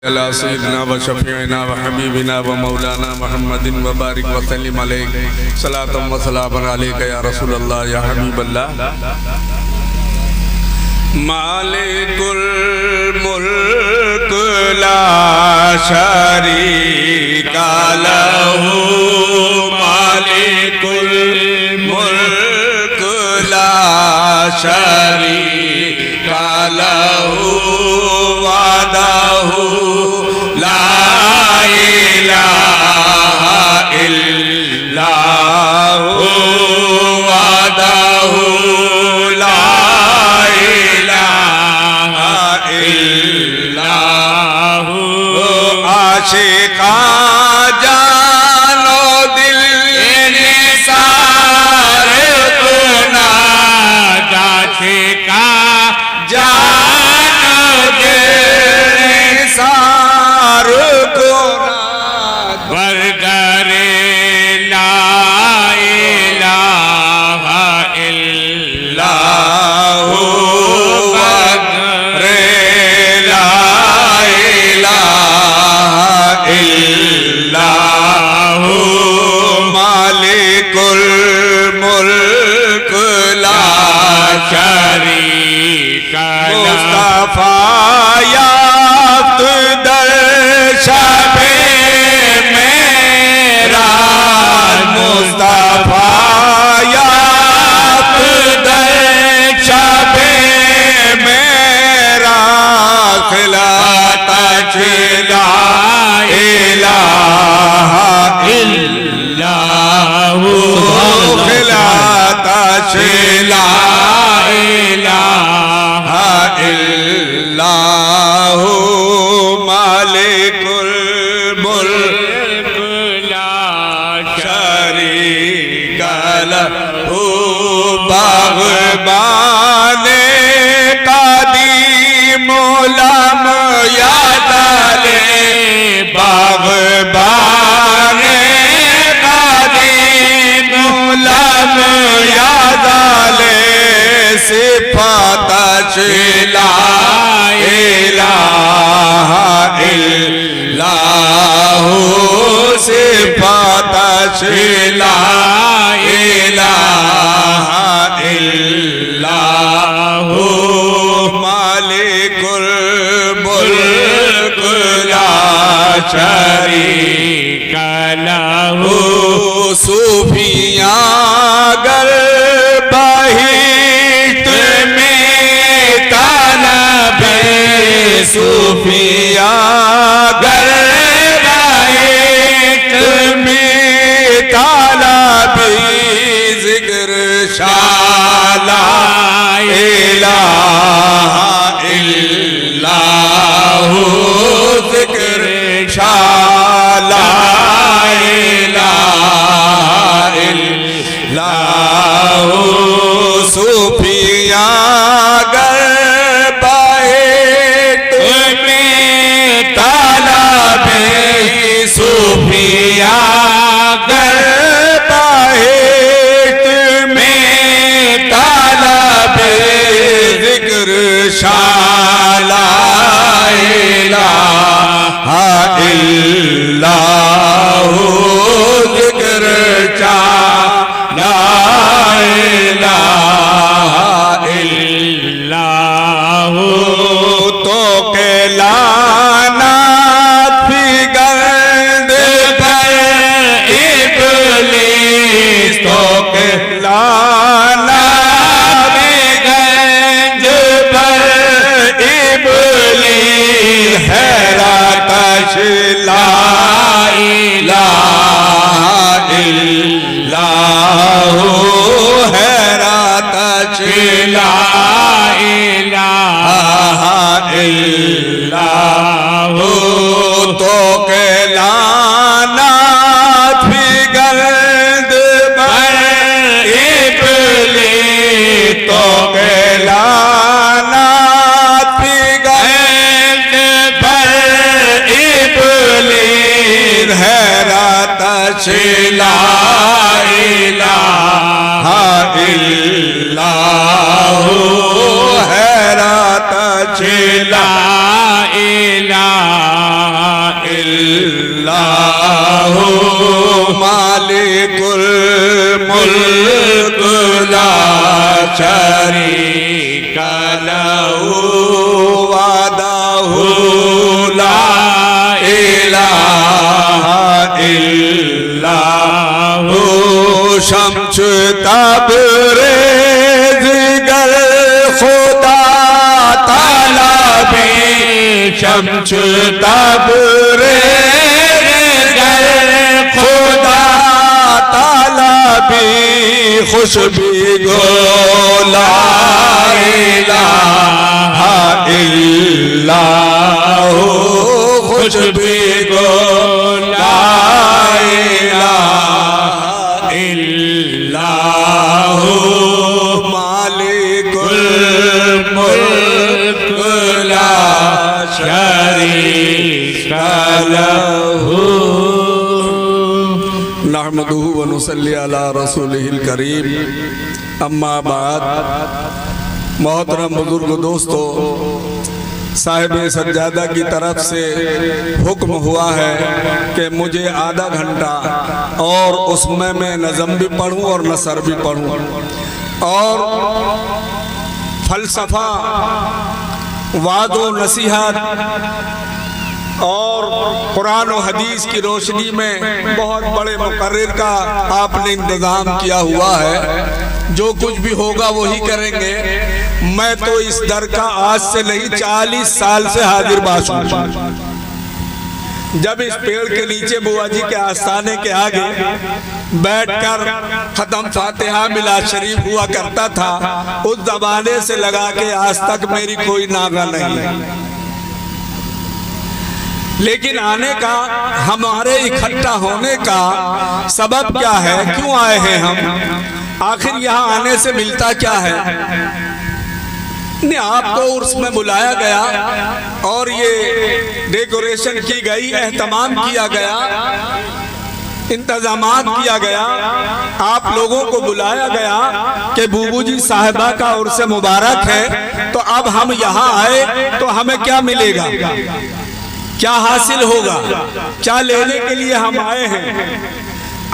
अला सय्यिदिना व शफीइना व हबीबिना व मौलाना मुहम्मदिन व बारिक व सल्लिम अलैहि सलातम व सलामन अलैका या रसूलल्लाह या हबीबल्लाह। मालिकुल मुल्क ला शरीका लहू, मालिकुल मुल्क ला शरीका लहू, वहदहू ला इलाहा इल्लल्लाहु, वहदहू ला इलाहा इल्लल्लाहु। आशिका जानो दिल निसार गुना, आशिका जानो दिल निसार गुना, बरगरे ला इलाहा इल्लल्लाहु, बरगरे ला इलाहा इल्लल्लाहु। मालिकुल मुल्क ला शरीका लहू, मुस्तफा याफ्त दर शबे मेराज, मुस्तफा याफ्त दर शबे मेराज, खिलाता ला इलाहा इल्लल्लाहु, खिलाता ला इलाहा इल्लल्लाहु। मालिकुल मुल्क ला शरीका लहू, बाग़बाने क़दीम उलम याद आले, बाग़बाने क़दीम उलम याद आले, सिफ़ात ला इलाहा इल्लल्लाहु, सिफ़ात ला इलाहा इल्लल्लाहु। मालिकुल मुल्क ला शरीका लहू, सूफियाँ गर बहिश्त में तलबे, सूफियाँ गर बहिश्त में तलबे, ज़िक्र शाला इलाहा इल्लल्लाहु, ज़िक्र शाला इलाहा इल्लल्लाहु। सूफियाँ गर बहिश्त में तलबे, सूफियाँ गर बहिश्त में तलबे, ज़िक्र शाला इलाहा इल्लल्लाहु, ज़िक्र शाला इलाहा इल्लल्लाहु। तो के लाना फिगंद पर इब्लीस, तो के लाना फिगंद पर इब्लीस, हैरत ला इलाहा इल्लल्लाहु, हैरत ला इलाहा इल्लल्लाहु। तो के लाना फिगंद पर इब्लीस, तो के लाना फिगंद पर इब्लीस, हैरत ला इलाहा इल्लल्लाहु, हैरत ला इलाहा मालिकुल मुल्क ला शरीक लहू वहदहू ला इलाहा इल्लल्लाहु शम्स तबरेज़ गर खुदा ताला भी शम्स तबरेज़ गर खुदा ताला भी खुशबू गो ला इलाहा इल्लल्लाहु खुशबू गो ला इलाहा इल्लल्लाहु मालिकुल मुल्क ला शरीक लहू नहमदुहु व नुसल्ली अला रसूलिहिल करीम अम्मा बाद। मोहतरम बुजुर्ग दोस्तों, साहिब सज्जादा की तरफ से हुक्म हुआ है कि मुझे आधा घंटा और उसमें मैं नज़म भी पढ़ूं और नसर भी पढ़ूं और फ़लसफ़ा वादो नसीहत और कुरान और हदीस की रोशनी में बहुत बड़े मुकर्रिर का आपने इंतज़ाम किया हुआ है। जो कुछ भी होगा वही करेंगे। मैं तो इस दर का आज से नहीं 40 साल से हाजिर बाश हूं। जब इस पेड़ के नीचे बुआ जी के आस्थाने के आगे बैठकर खत्म फातिहा मिलाद शरीफ हुआ करता था, उस जमाने से लगा के आज तक मेरी कोई नागा नहीं है। लेकिन आने का, हमारे इकट्ठा होने का सबब क्या है? क्यों आए हैं हम? आखिर यहाँ आने से मिलता क्या है? आपको उर्स में बुलाया गया और ये डेकोरेशन की गई, एहतमाम किया गया, इंतजामात किया गया, आप लोगों को बुलाया गया कि बूबू जी साहिबा का उर्स मुबारक है। तो अब हम यहाँ आए तो हमें क्या मिलेगा, क्या हासिल होगा, क्या लेने के लिए हम आए हैं?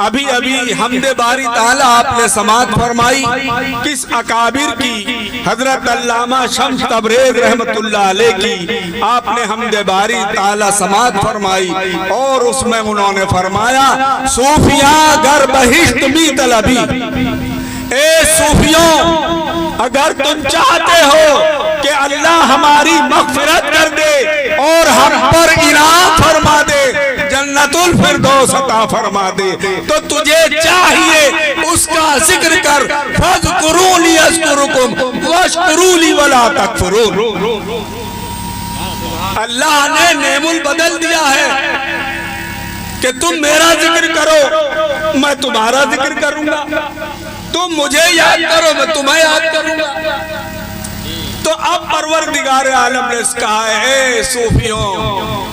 अभी अभी हमदे बारी ताला आपने समात फरमाई किस अकाबिर की, हजरत अल्लामा शम्स तबरेज़ रहमतुल्लाह अलैह की आपने हमदे बारी ताला समात फरमाई और उसमें उन्होंने फरमाया, सूफिया गर बहिश्त मी तलबी। ए सूफियों, अगर तुम चाहते हो कि अल्लाह हमारी मग़फ़िरत कर दे और हम पर इनाम फरमा दे, जन्नतुल फिरदौस अता फरमा दे, तो तुझे चाहिए उसका जिक्र कर। फज़कुरूनी अज़कुरुकुम वश्कुरूली वला तकफुरून। अल्लाह ने नेमुल बदल दिया है कि तुम मेरा जिक्र करो, मैं तुम्हारा जिक्र करूंगा। तुम मुझे याद करो, मैं तुम्हें याद करूंगा। तो अब परवरदिगार आलम ने कहा है, ए सूफियों,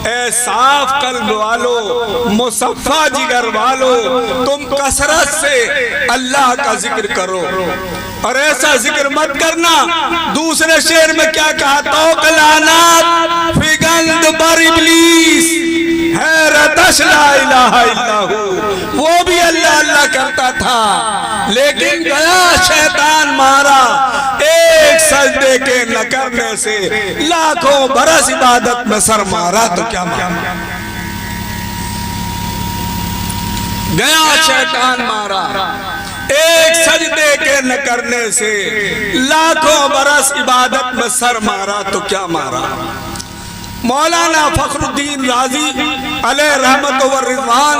ए साफ कल्ब वालो, मुसफ़्फ़ा जिगर वालो, तुम कसरत से अल्लाह का जिक्र करो और ऐसा जिक्र मत करना। दूसरे शेर में क्या कहा? तो कलानात फिगंद बर इब्लीस हैरतश ला इलाहा इल्लहू। वो भी अल्लाह अल्लाह करता था, लेकिन गया शैतान मारा। एक सजदे के न करने से लाखों बरस इबादत में सर मारा तो क्या मारा? गया शैतान मारा। एक सजदे के न करने से लाखों बरस इबादत में सर मारा तो क्या मारा? मौलाना फखरुद्दीन राजी अलैह रहमत व रिज़वान,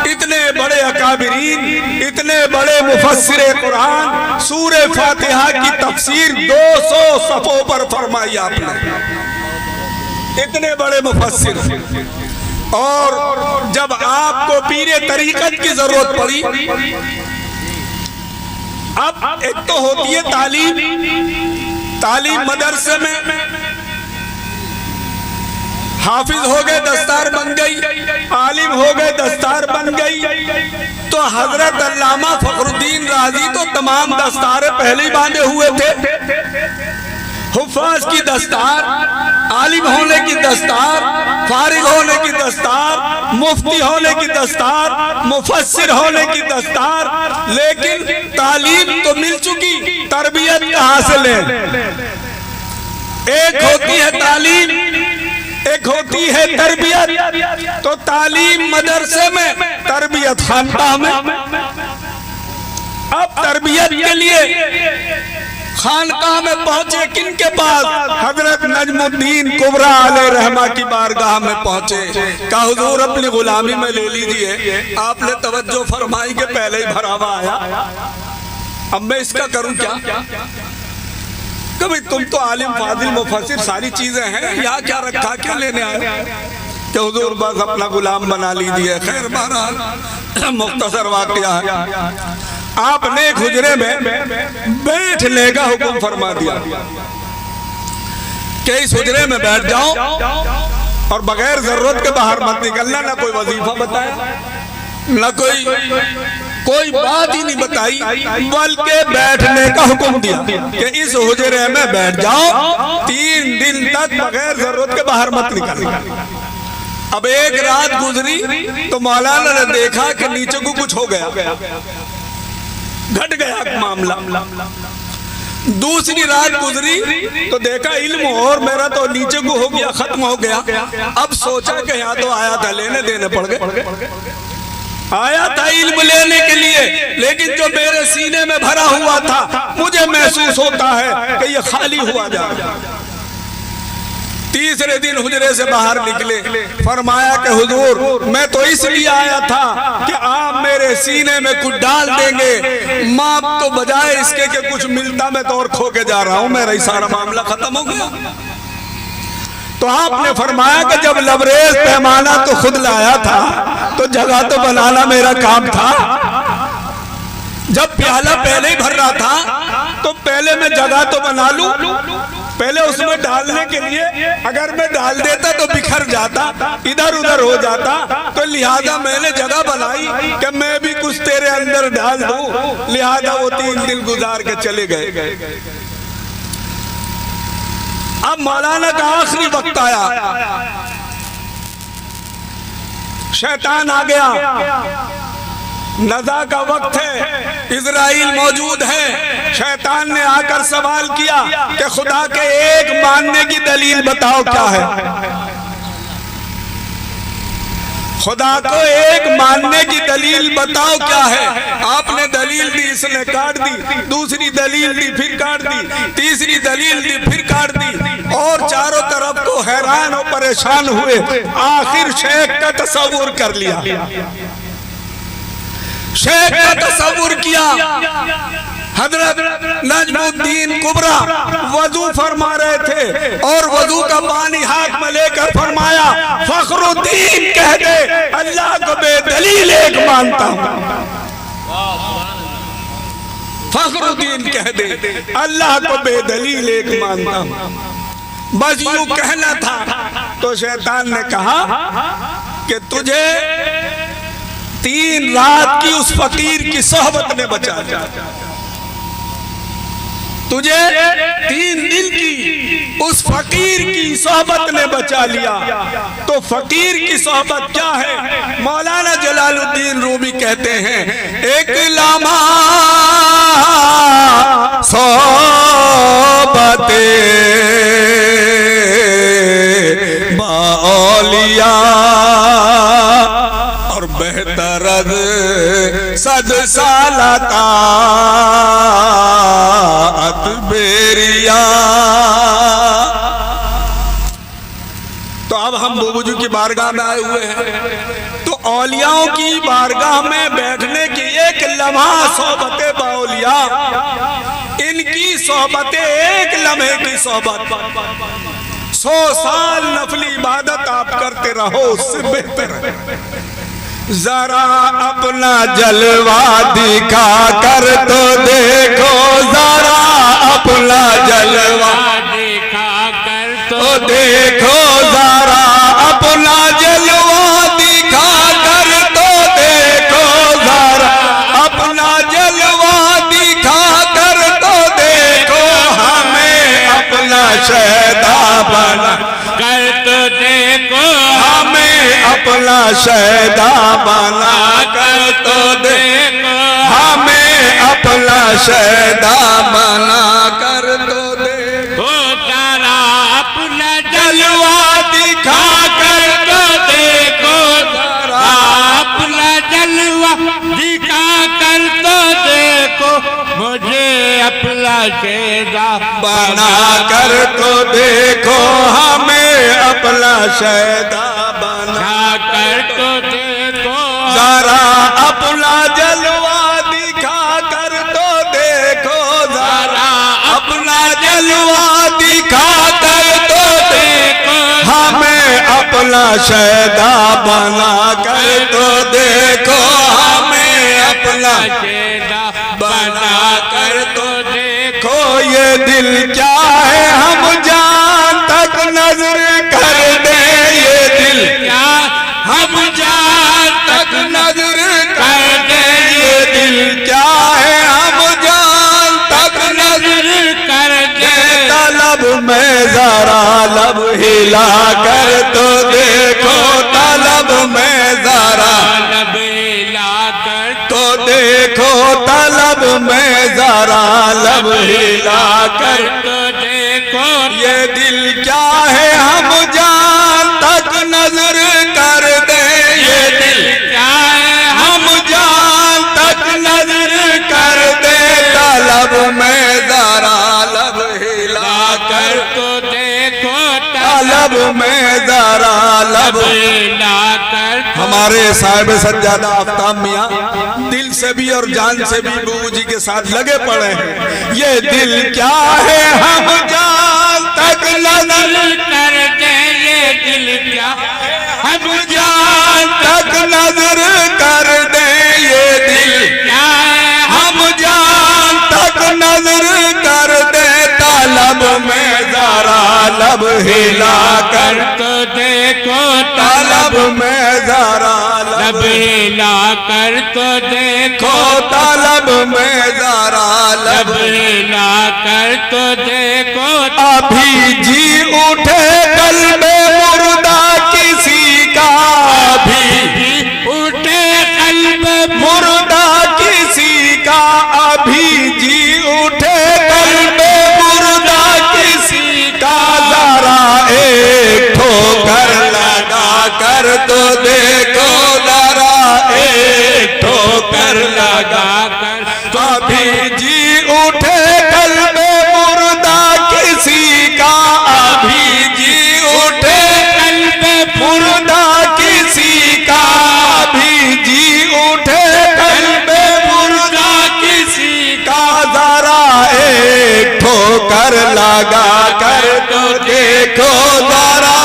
इतने बड़े अकाबिरीन, इतने बड़े मुफस्सिर कुरान, सूरे फातिहा की तफसीर 200 सफ़ों पर फरमाई आपने। इतने बड़े मुफस्सिर, और जब आपको पीरे तरीक़त की जरूरत पड़ी, अब एक तो होती है तालीम मदरसे में हाफिज हो गए, दस्तार बन गई, आलिम हो गए, दस्तार बन गई। तो हजरत अल्लामा फखरुद्दीन राजी तो तमाम दस्तारें पहले ही बांधे हुए थे। हुफ्फाज की दस्तार, आलिम होने की दस्तार, फारिग होने की दस्तार, मुफ्ती होने की दस्तार, मुफस्सिर होने की दस्तार, लेकिन तालीम तो मिल चुकी, तरबियत कहाँ से ले? एक होती है तालीम, एक होती है तरबियत। तो तालीम मदरसे में, तरबियत खानकाह में। अब तरबियत के लिए खानकाह में पहुंचे किनके पास? हजरत नजमुद्दीन कुबरा अलैहि रहमा की बारगाह में पहुंचे। कहा हुजूर अपनी गुलामी में ले लीजिए। आपने तवज्जो फरमाई के पहले ही भरावा आया, अब मैं इसका करूं क्या? कभी तुम तो आलिम फाजिल मुफस्सिर सारी चीजें हैं, यहाँ क्या रखा, क्या लेने आए? कि हुजूर बस अपना गुलाम बना लीजिए। खैर बहरहाल मुख्तसर वाकया है। आपने हुजरे में बैठने का हुक्म फरमा दिया कि इस हुजरे में बैठ जाओ और बगैर जरूरत के बाहर मत निकलना। ना कोई वजीफा बताया, ना कोई बात ही नहीं बताई, बल्कि बैठने का हुक्म दिया कि इस हुजरे में बैठ जाओ, 3 दिन तक बगैर जरूरत के बाहर मत निकलना। अब एक रात गुजरी तो मौलाना ने देखा कि नीचे को कुछ हो गया, घट गया मामला। दूसरी रात गुजरी तो देखा इल्म और मेरा तो नीचे को हो गया, खत्म हो गया। अब सोचा कि यहाँ तो आया था, लेने देने पड़ गए। आया था इल्म लेने के लिए, लेकिन जो मेरे सीने में भरा हुआ था मुझे महसूस होता है कि ये खाली हुआ जा रहा है। तीसरे दिन हुजरे से बाहर निकले, फरमाया कि हुजूर मैं तो इसलिए आया था कि आप मेरे सीने में कुछ डाल देंगे, माप तो बजाय इसके कि कुछ मिलता मैं तो और खो के जा रहा हूं, मेरा ही सारा मामला खत्म हो गया। तो आपने फरमाया कि जब लबरेज पैमाना तो खुद लाया था तो जगह तो बनाना मेरा काम था। जब प्याला पहले ही भर रहा था तो पहले मैं जगह तो बना लूं, पहले उसमें डालने के लिए अगर मैं डाल देता तो बिखर जाता, इधर उधर हो जाता, तो लिहाजा मैंने जगह बनाई कि मैं भी कुछ तेरे अंदर डाल दूं। लिहाजा वो 3 दिन गुजार के चले गए। अब मौलाना का आखिरी वक्त आया, शैतान आ गया, नज़ा का वक्त है, इज़राइल मौजूद है। शैतान ने आकर सवाल किया कि खुदा के एक मानने की दलील बताओ क्या है? खुदा को एक मानने की दलील बताओ क्या है? आपने दलील दी, इसने काट दी, दूसरी दलील दी, फिर काट दी, तीसरी दलील दी, फिर काट दी, और चारों तरफ को हैरान और परेशान हुए। आखिर शेख का तसव्वुर कर लिया, शेख का तसव्वुर किया। हजरत नजमुद्दीन कुबरा वजू फरमा रहे थे और वजू का पानी हाथ में लेकर फरमाया, फखरुद्दीन कह दे अल्लाह को बेदलील एक मानता हूं। फखरुद्दीन कह दे अल्लाह को बेदलील एक मानता हूं। बस यूं कहना था तो शैतान ने कहा कि तुझे 3 रात की उस फकीर की सोहबत ने बचा लिया, तुझे 3 दिन की उस फकीर की सोहबत ने बचा लिया। तो फकीर की सोहबत क्या है? मौलाना जलालुद्दीन रूमी कहते हैं, एक लामा सोहबते बालिया और बेहतर सद साला बेरिया। तो अब हम बुबुजू की बारगाह में आए हुए हैं, तो औलियाओं की बारगाह में बैठने की एक लम्हा सोहबते बाउलिया, इनकी सोहबतें एक लम्हे की सोहबत। 100 साल नफली इबादत आप करते रहो, उससे बेहतर है जरा अपना जलवा दिखा कर तो देखो, जरा अपना जलवा दिखा कर तो देखो, जरा अपना जलवा दिखा कर तो देखो, जरा अपना जलवा दिखा कर तो देखो, हमें अपना शहदा बना कर तो देखो, हमें शैदा बना कर तो देखो, हमें अपना शैदा बना कर तो देखो, जरा अपना जलवा दिखा कर तो देखो, जरा अपना जलवा दिखा कर तो देखो, मुझे अपना शैदा बना कर तो देखो, हमें अपना शैदा बना कर तो देखो, जरा अपना जलवा दिखा कर तो देखो, जरा अपना जलवा दिखा कर तो देखो, हमें अपना शैदा बना कर तो देखो, हमें अपना शैदा बना कर तो देखो। ये दिल क्या है हम जान तक नजर कर दे, ये दिल क्या हम जान तक नजर कर दे, ये दिल क्या है हम जान तक नजर कर दे, तलब में जरा लब हिला कर तो देखो, तलब में जरा लब हिला कर तो देखो, तलब में जरा लब हिला कर तो देखो, ये दिल क्या है हम जान तक नजर कर दे, ये दिल क्या है हम जान तक नजर कर दे, तलब में जरा लब हिला कर तो देखो, तलब में जरा लब हिला कर। हमारे साहिब सज्जादा आफ्ताब मियां दिल से भी और जान से भी बूबू जी के साथ लगे पड़े हैं। ये दिल क्या है हम जान तक नजर कर दे, ये दिल क्या हम जान तक नजर कर दे, ये दिल क्या है हम जान तक नजर कर दे, तलब में जरा लब हिला कर तो देखो, तलब में जरा लब हिला कर तो देखो, तलब में जरा लब हिला कर तो देखो, अभी जी उठे कल्बे मुर्दा किसी का, अभी उठे कल्बे मुर्दा किसी का, अभी जी उठे कल्बे मुर्दा किसी का, जरा एक ठोकर लगा कर तो देखो, जरा एक ठोकर लगा कर, अभी जी उठे कल्बे मुर्दा किसी का, अभी जी उठे कल्बे मुर्दा किसी का, अभी जी उठे कल्बे मुर्दा किसी का, जरा एक ठोकर लगा कर तो देखो, जरा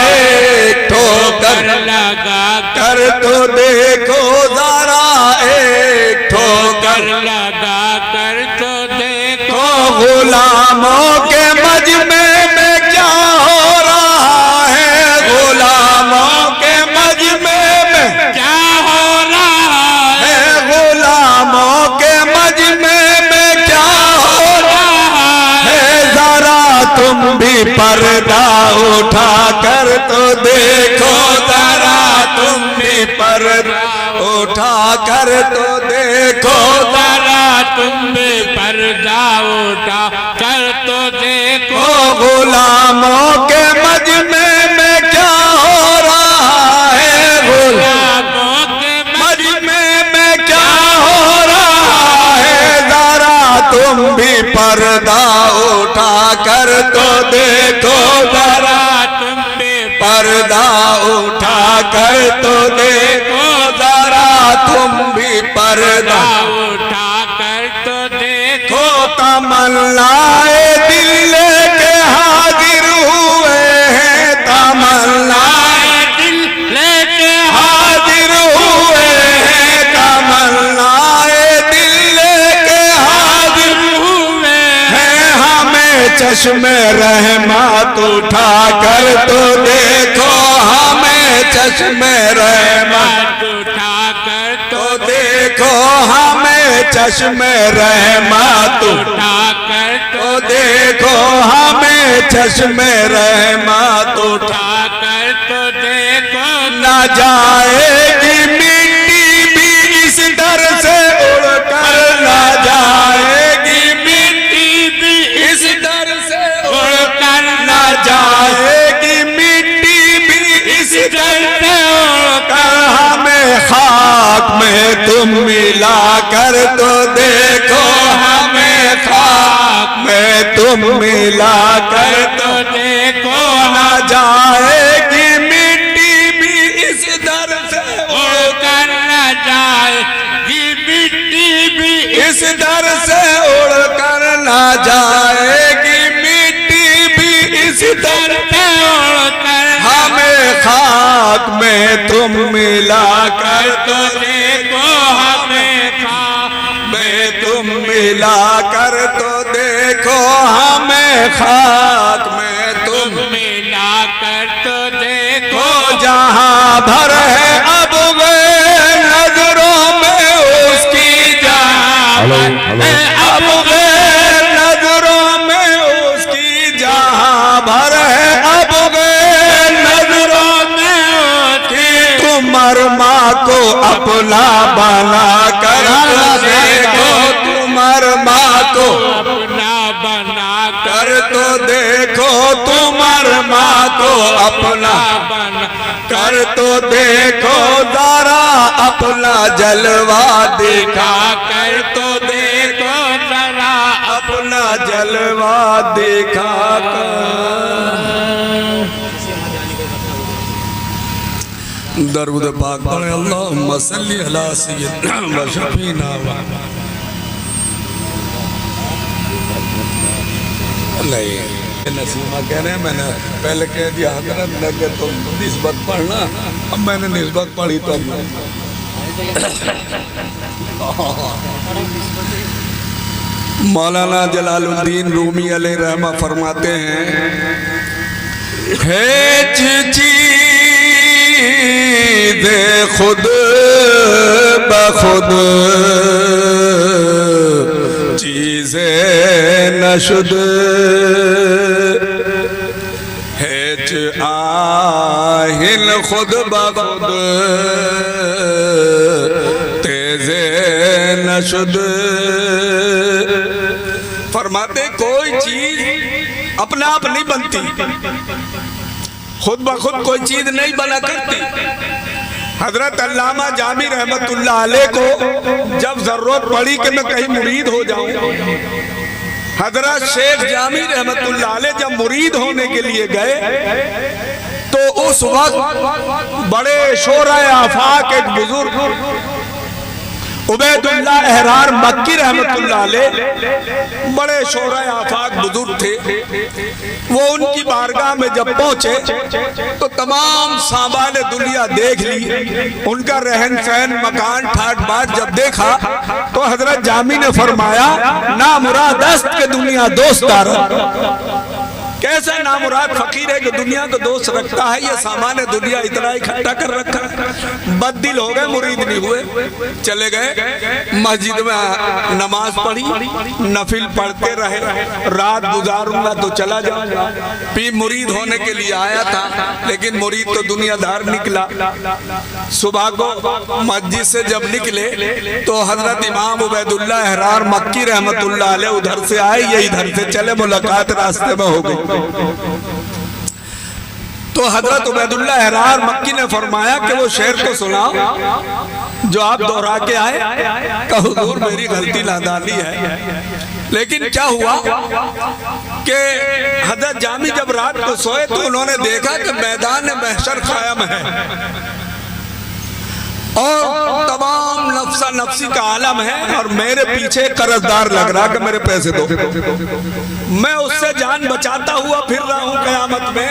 एक ठोकर लगा कर तो देखो, जरा एक ठोकर लगा कर तो देखो, गुलामों के मजमे में क्या हो रहा है, गुलामों के मजमे में क्या हो रहा है, गुलामों के मजमे में क्या हो रहा है, जरा तुम भी पर्दा उठा कर तो देखो, जरा तुम भी पर्दा उठा कर तो देखो, जरा तुम भी पर्दा उठा कर तो देखो, गुलामों के मजमे में क्या हो रहा है, गुलामों के मजमे में क्या हो रहा है, जरा तुम भी पर्दा उठा कर तो देखो, जरा तुम भी पर्दा उठा कर तो देखो, जरा तुम भी पर्दा उठा कर तो देखो, तमन्नाए दिल के हाजिर हुए हैं, तमन्नाए दिल के हाजिर हुए हैं, तमन्नाए दिल के हाजिर हुए हैं, हमें चश्मे रहमत उठा कर तो देखो, हमें चश्मे रहमत उठा कर तो देखो, हमें चश्मे रहमत उठा कर तो देखो, हमें चश्मे रहमत उठा कर तो देखो, न जाए से उड़कर हमें खाक में तुम मिला कर तो देखो, हमें खाक में तुम मिला कर तो देखो ना जाएगी मिट्टी भी इस दर से उड़कर न जाएगी मिट्टी भी इस दर से उड़कर ना जाएगी मिट्टी भी इस दर से उड़कर हमें खाक में तुम मिला कर तो देखो हमें खाक में तुम मिला कर तो देखो, हमें खाक में तुम मिला कर तो देखो जहां भर है अब वे नजरों में उसकी, जहां अब वे नजरों में उसकी, जहां भर है अब वे नजरों में उसकी, तुम माँ को अपना बना कर देखो, तुम माँ को अपना बना कर तो देखो, तुम माँ को अपना बना कर तो देखो, जरा अपना जलवा दिखा कर तो देखो, जरा अपना जलवा दिखा कर। दरूद पाक पढ़े अल्लाहुम्मा सल्ली अला सय्यिदना व शफीना व नहीं नसीमा कह रहे हैं, मैंने पहले कह दिया हजरत ने कि तुम निस्बत पढ़ना, अब मैंने निस्बत पढ़ी तो मौलाना जलालुद्दीन रूमी अलैहि रहमा फरमाते हैं, दे खुद बखुद चीज़ें नशुद हेच आहिल खुद बखुद तेज़े नशुद। फरमाते कोई चीज अपने आप नहीं बनती, खुद ब खुद कोई चीज नहीं बना करती। हजरत अल्लामा जामी रहमतुल्लाह अलैह को जब जरूरत पड़ी कि मैं कहीं मुरीद हो जाऊं, हजरत शेख जामी रहमतुल्लाह अलैह जब मुरीद होने के लिए गए तो उस वक्त बड़े शोरा आफाक एक बुजुर्ग उबैदुल्लाह अहरार मक्की रहमतुल्लाह अलैह बड़े शोरा आफाक बुजुर्ग थे। वो उनकी बारगाह में जब पहुंचे तो तमाम सामान दुनिया देख ली, उनका रहन सहन मकान ठाट बाट जब देखा तो हजरत जामी ने फरमाया, ना मुरादस्त के दुनिया दोस्तार। कैसा नामुराद फकीर है कि दुनिया को दोस्त रखता है, ये सामान दुनिया इतना इकट्ठा कर रखा है। बददिल हो गए, मुरीद नहीं हुए, चले गए मस्जिद में नमाज पढ़ी, नफिल पढ़ते रहे, रात गुजारूंगा तो चला जाऊंगा। फिर मुरीद होने के लिए आया था लेकिन मुरीद तो दुनियादार निकला। सुबह को मस्जिद से जब निकले तो हजरत इमाम उबैदुल्लाह अहरार मक्की रहमतुल्लाह अलैह उधर से आए, ये इधर से चले, मुलाकात रास्ते में हो गई। तो हजरत उबैदुल्लाह अहरार मक्की ने फरमाया कि वो शेर को सुनाओ जो आप दोहरा के आए। कहा हुजूर मेरी गलती नादानी है। लेकिन क्या हुआ कि हजरत जामी जब रात को सोए तो उन्होंने देखा कि मैदान महशर कायम है और तमाम नफ्सा नफ्सी का आलम है और मेरे पीछे कर्जदार लग रहा कि मेरे पैसे दो। मैं उससे जान बचाता हुआ फिर रहा हूं कयामत में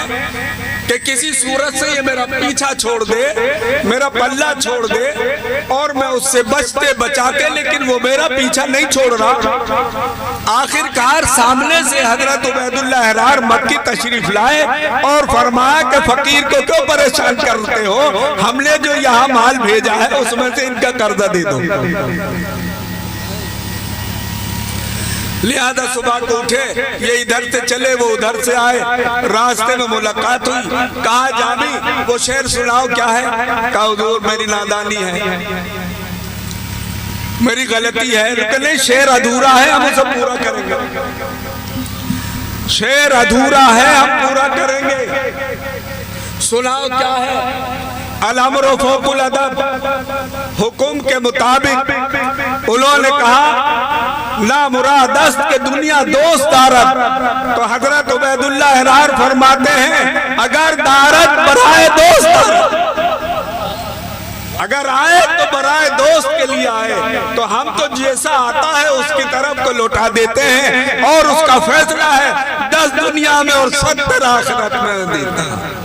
कि किसी सूरत से ये मेरा पीछा छोड़ दे, मेरा पल्ला छोड़ दे और मैं उससे बचते बचाते, लेकिन वो मेरा पीछा नहीं छोड़ रहा। आखिरकार सामने से हजरत उबैदुल्लाह अहरार मक्की तशरीफ लाए और फरमाया कि फकीर को क्यों परेशान करते हो, हमने जो यहाँ माल भेजा है उसमें से इनका कर्जा दे दो। लिहाजा सुबह को उठे, ये इधर से चले, वो उधर से आए, रास्ते में मुलाकात हुई। कहा जामी वो शेर सुनाओ क्या है। कहा हुजूर मेरी नादानी है, मेरी गलती है। लेकिन नहीं, शेर अधूरा है, हम उसे पूरा करेंगे। शेर अधूरा है, हम पूरा करेंगे। सुनाओ क्या है। अल-अम्र फौकुल अदब, हुक्म के मुताबिक उन्होंने कहा ना मुरादस्त के दुनिया दोस्त दारत। तो हजरत उबैदुल्लाह हिरार फरमाते हैं अगर दारत बराए दोस्त, अगर आए तो बराए दोस्त के लिए आए, तो हम तो जैसा आता है उसकी तरफ को लौटा देते हैं और उसका फैसला है 10 दुनिया में और 70 आखिरत में देता है।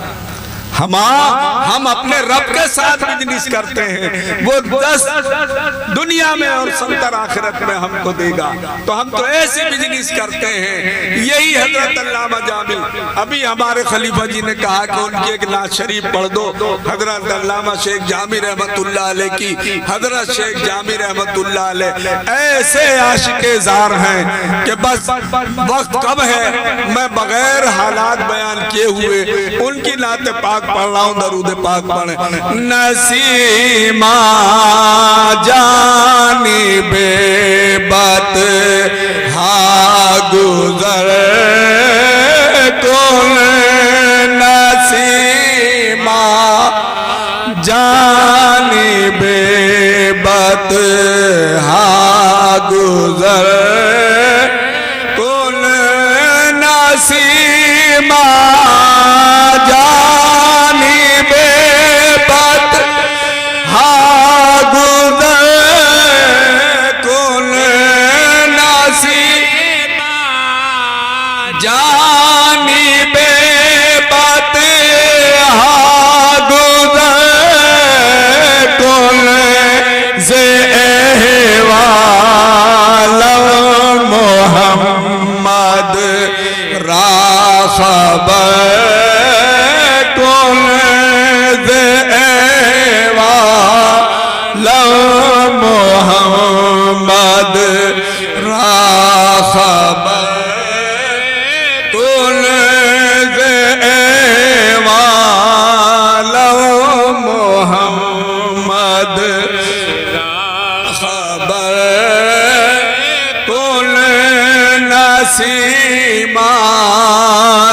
हम अपने रब के साथ बिजनेस करते हैं, वो 10 दुनिया में और 70 आखिरत में हमको देगा। तो हम तो ऐसे बिजनेस करते हैं। यही हजरत अल्लामा जामी, अभी हमारे खलीफा जी ने कहा कि उनकी एक नात शरीफ पढ़ दो। हजरत अल्लामा शेख जामी रहमतुल्लाह अलैह की, हजरत शेख जामी रहमतुल्लाह अलैह ऐसे आशिके ज़ार हैं कि बस वक्त कब है मैं बगैर हालात बयान किए हुए उनकी नात पाक पढ़ रहा हूं। दरूद पाक पढ़े। नसीमा जानिबे बत हा गुजर कुल, नसीमा जानिबे बत हा गुजर कुल, नसीमा सीमा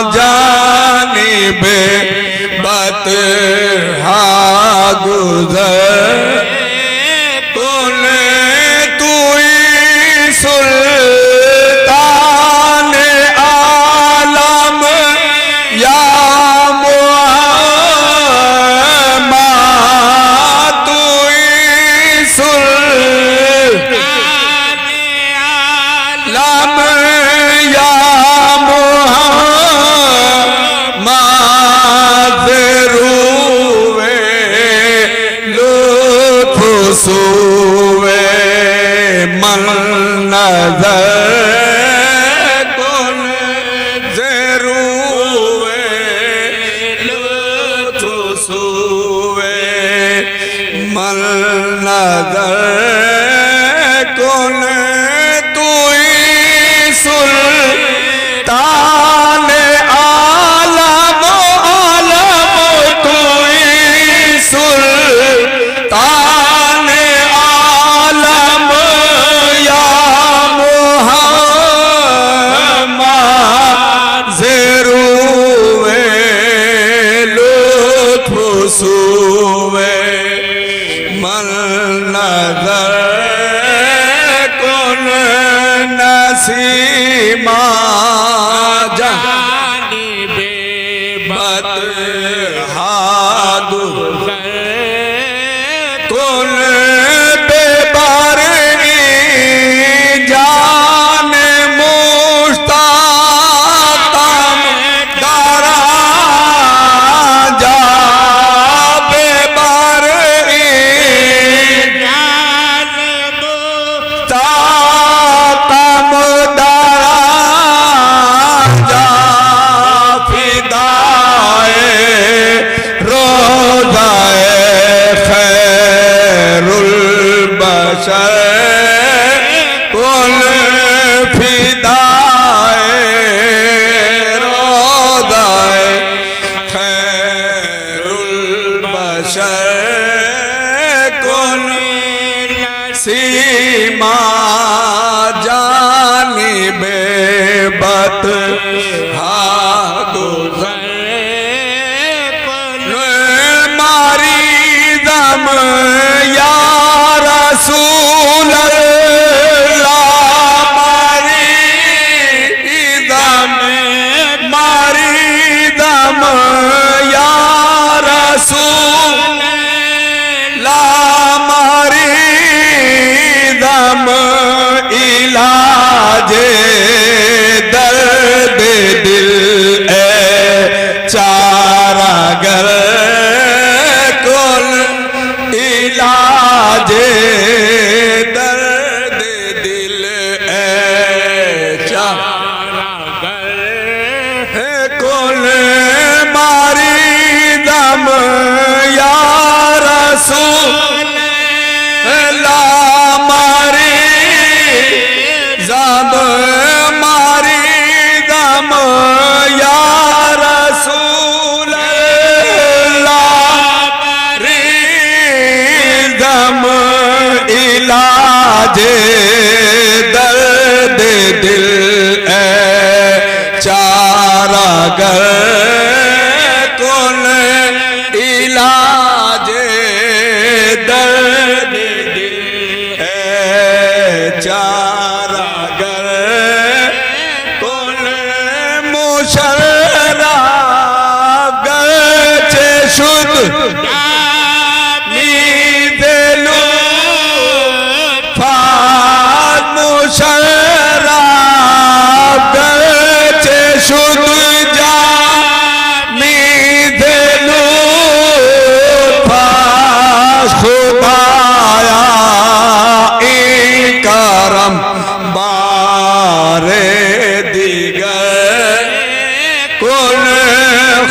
जानिबे बत हा गुजर कुल, तू सुल्तान आलम या मुहम्मद, तू सुल्तान आलम या मुहम्मद, रूवे लुत्फ सूवे मन नजर कुल, जरूवे लुत्फ सूवे मन नजर कुल, तू सुल्तान आलम आलम, तू सुल्तान आलम या मुहम्मद, ज़रूवे लुत्फ सूवे मन नज़र कुल, नसीमा जानिबे बत हा गुजर कुल, बेबारी जान मुश्ताक दरा जा, बेबारी जान मुश्ताक कुल फिदाए रोदाए खैरुल बशर कुल, सीमा जानिबे बत हा गुजर कुल, मारी दर्द दिल ए चारा कुल मारी दम या रसूल ला मारी जब मारी दम या रसूल ला दम इलाज दर्द दिल ए चारा गर कुल इलाज दर्द दिल ए चारा गर कुल मुशर्रा गर चे शुद्ध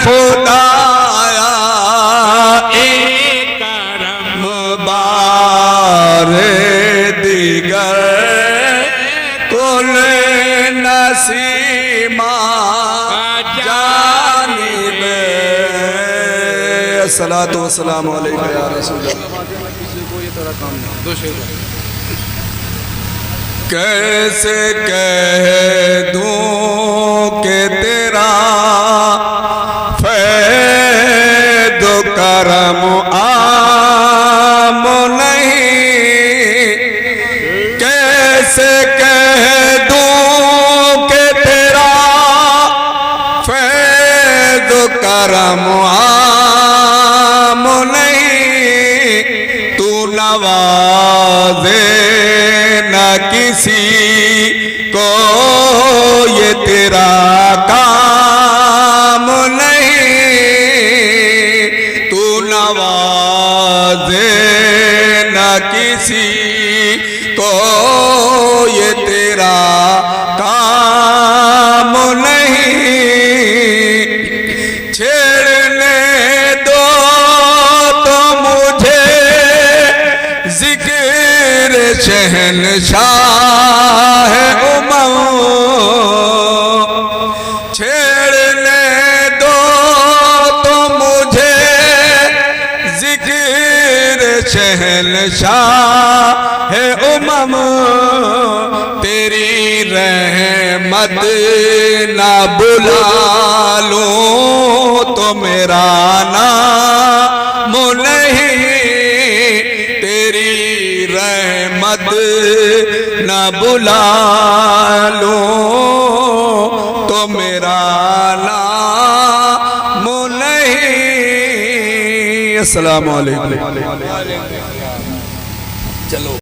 खुदाया एक करम बारे दिगर कुल नसीमा जानिब अस्सलातु वस्सलामु अलैका या रसूल कैसे कह दूं कि तेरा फैद करम आम नहीं, कैसे कह दूं कि तेरा फैद करम आम नहीं, तू नवाज़े न किसी को ये तेरा काम नहीं, तू नवाज़े न किसी को ये तेरा काम नहीं, छेड़ने दो तो मुझे जिक्र शहनशाह उमर, छेड़ने दो तो मुझे जिक्र शहनशाह उमम, तेरी रहमत ना बुला लूं तो मेरा नाम नहीं, तेरी रहमत ना बुला लूं तो मेरा नाम नहीं। अस्सलामु अलैकुम। चलो।